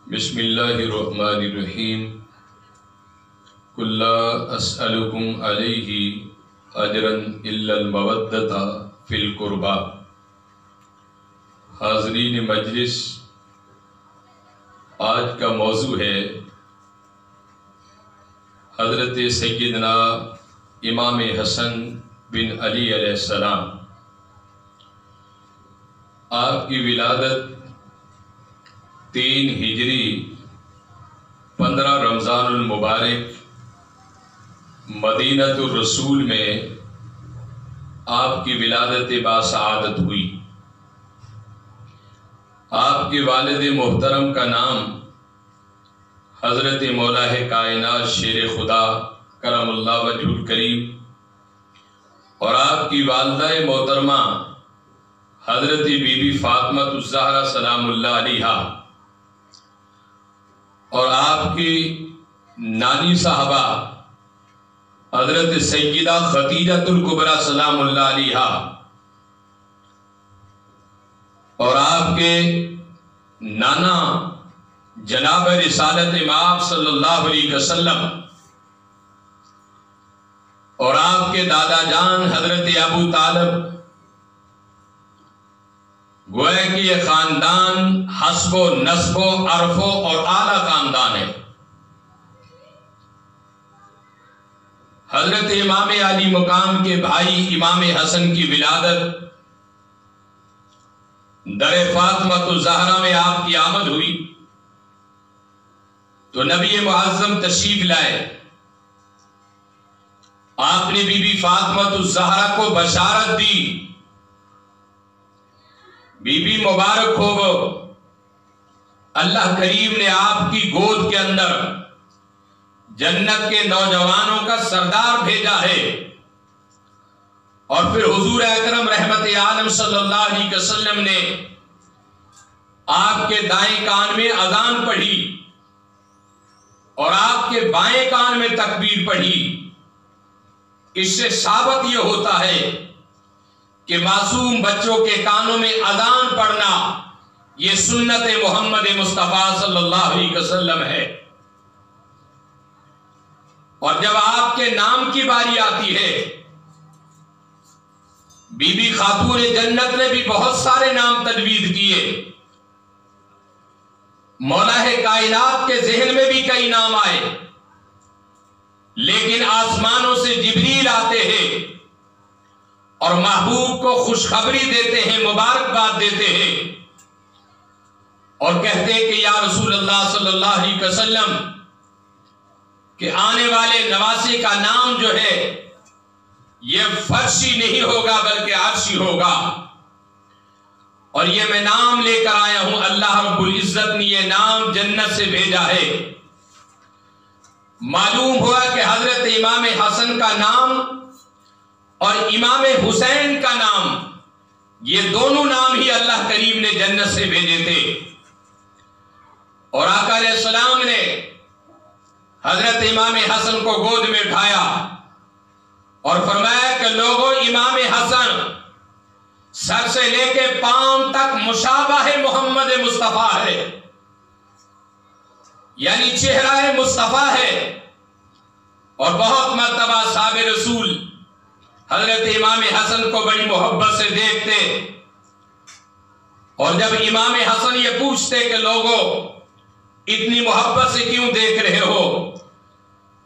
بسم اللہ الرحمن الرحیم قل لا اسألکم علیہ اجرا الا المودۃ فی القربى۔ حاضرین مجلس، آج کا موضوع ہے حضرت سیدنا امام حسن بن علی علیہ السلام۔ آپ کی ولادت 3 ہجری 15 رمضان المبارک مدینہ الرسول میں آپ کی ولادت باسعادت ہوئی۔ آپ کے والد محترم کا نام حضرت مولا کائنات شیر خدا کرم اللہ وجہ الکریم، اور آپ کی والدہ محترمہ حضرت بی بی فاطمہ الزہرا سلام اللہ علیہا، اور آپ کی نانی صاحبہ حضرت سیدہ خدیجۃ الکبریٰ سلام اللہ علیہا، اور آپ کے نانا جناب رسالت مآب صلی اللہ علیہ وسلم، اور آپ کے دادا جان حضرت ابو طالب، گویا کہ یہ خاندان حسب و نسب و عرف و اور اعلیٰ خاندان ہے۔ حضرت امام علی مقام کے بھائی امام حسن کی ولادت در فاطمہ الزہرا میں آپ کی آمد ہوئی تو نبی معظم تشریف لائے۔ آپ نے بی بی فاطمہ الزہرا کو بشارت دی، بی بی مبارک ہو وہ، اللہ کریم نے آپ کی گود کے اندر جنت کے نوجوانوں کا سردار بھیجا ہے۔ اور پھر حضور اکرم رحمت عالم صلی اللہ علیہ وسلم نے آپ کے دائیں کان میں اذان پڑھی اور آپ کے بائیں کان میں تکبیر پڑھی۔ اس سے ثابت یہ ہوتا ہے کہ معصوم بچوں کے کانوں میں اذان پڑھنا یہ سنت محمد مصطفیٰ صلی اللہ علیہ وسلم ہے۔ اور جب آپ کے نام کی باری آتی ہے، بی بی خاتون جنت نے بھی بہت سارے نام تجوید کیے، مولا کائنات کے ذہن میں بھی کئی نام آئے، لیکن آسمانوں سے جبریل آتے ہیں اور محبوب کو خوشخبری دیتے ہیں، مبارکباد دیتے ہیں، اور کہتے ہیں کہ یا رسول اللہ صلی اللہ علیہ وسلم کہ آنے والے نواسے کا نام جو ہے یہ فرشی نہیں ہوگا بلکہ عرشی ہوگا، اور یہ میں نام لے کر آیا ہوں، اللہ رب العزت نے یہ نام جنت سے بھیجا ہے۔ معلوم ہوا کہ حضرت امام حسن کا نام اور امام حسین کا نام، یہ دونوں نام ہی اللہ کریم نے جنت سے بھیجے تھے۔ اور آقا علیہ السلام نے حضرت امام حسن کو گود میں اٹھایا اور فرمایا کہ لوگوں، امام حسن سر سے لے کے پاؤں تک مشابہ محمد مصطفیٰ ہے، یعنی چہرہ مصطفیٰ ہے، اور بہت مرتبہ صحابہ رسول حضرت امام حسن کو بڑی محبت سے دیکھتے، اور جب امام حسن یہ پوچھتے کہ لوگوں اتنی محبت سے کیوں دیکھ رہے ہو،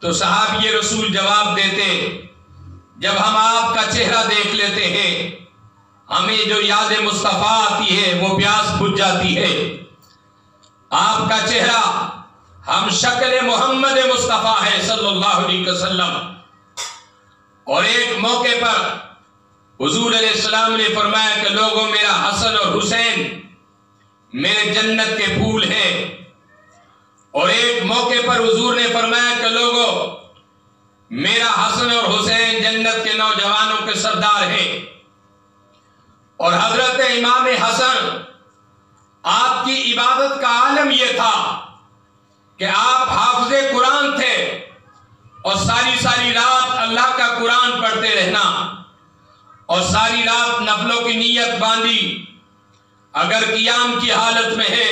تو صحابی رسول جواب دیتے، جب ہم آپ کا چہرہ دیکھ لیتے ہیں ہمیں جو یاد مصطفیٰ آتی ہے وہ پیاس بجھ جاتی ہے۔ آپ کا چہرہ ہم شکل محمد مصطفیٰ ہے صلی اللہ علیہ وسلم۔ اور ایک موقع پر حضور علیہ السلام نے فرمایا کہ لوگوں، میرا حسن اور حسین میرے جنت کے پھول ہیں۔ اور ایک موقع پر حضور نے فرمایا کہ لوگوں، میرا حسن اور حسین جنت کے نوجوانوں کے سردار ہیں۔ اور حضرت امام حسن، آپ کی عبادت کا عالم یہ تھا کہ آپ حافظ قرآن تھے، اور ساری رات اللہ کا قرآن پڑھتے رہنا، اور ساری رات نفلوں کی نیت باندھی، اگر قیام کی حالت میں ہے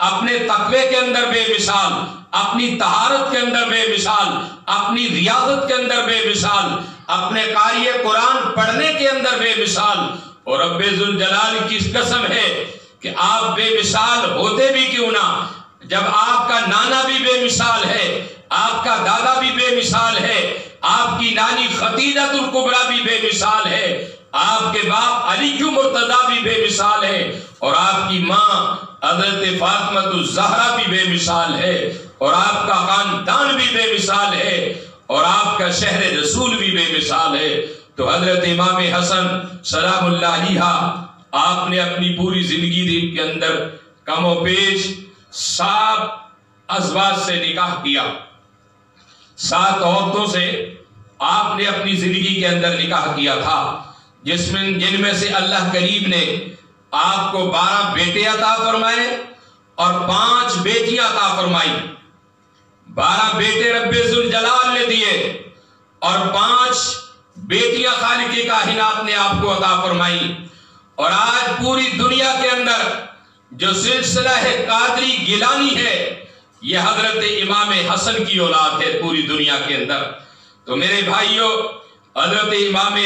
اپنے تقوی کے اندر بے مثال، اپنی طہارت کے اندر بے مثال، اپنی ریاضت کے اندر بے مثال، اپنے قاری قرآن پڑھنے کے اندر بے مثال. اور رب ذوالجلال کی قسم ہے کہ آپ بے مثال ہوتے بھی کیوں نہ، جب آپ کا نانا بھی بے مثال ہے، آپ کا دادا بھی بے مثال ہے، آپ کی نانی خدیجۃ الکبریٰ بھی بے مثال ہے، آپ کے باپ علی مرتضیٰ بھی بے مثال ہے، اور آپ کی ماں حضرت فاطمہ الزہرا بھی بے مثال ہے، اور آپ کا خاندان بھی بے مثال ہے، اور آپ کا شہر رسول بھی بے مثال ہے. تو حضرت امام حسن سلام اللہ علیہ آپ نے اپنی پوری زندگی کے اندر کم و بیش 7 ازواج سے نکاح کیا. 7 عورتوں سے آپ نے اپنی زندگی کے اندر نکاح کیا تھا، جن میں سے اللہ کریم نے آپ کو 12 بیٹے عطا فرمائے اور 5 بیٹیاں عطا فرمائی. 12 بیٹے رب ذوالجلال نے دیے اور 5 بیٹیاں خالق کائنات نے آپ کو عطا فرمائی. اور آج پوری دنیا کے اندر جو سلسلہ قادری گیلانی ہے، یہ حضرت امام حسن کی اولاد ہے پوری دنیا کے اندر. تو میرے بھائیوں، حضرت امام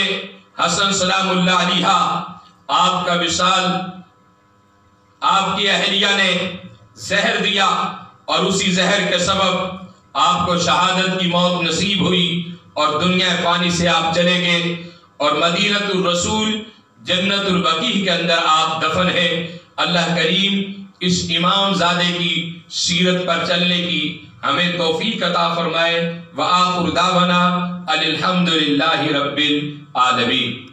حسن سلام اللہ علیہ آپ کا وصال آپ کی اہلیہ نے زہر دیا، اور اسی زہر کے سبب آپ کو شہادت کی موت نصیب ہوئی اور دنیا فانی سے آپ چلے گئے، اور مدینۃ الرسول جنت البقیع کے اندر آپ دفن ہیں. اللہ کریم اس امام زادے کی سیرت پر چلنے کی ہمیں توفیق عطا فرمائے. وآخر دعوانا الحمدللہ رب العالمین.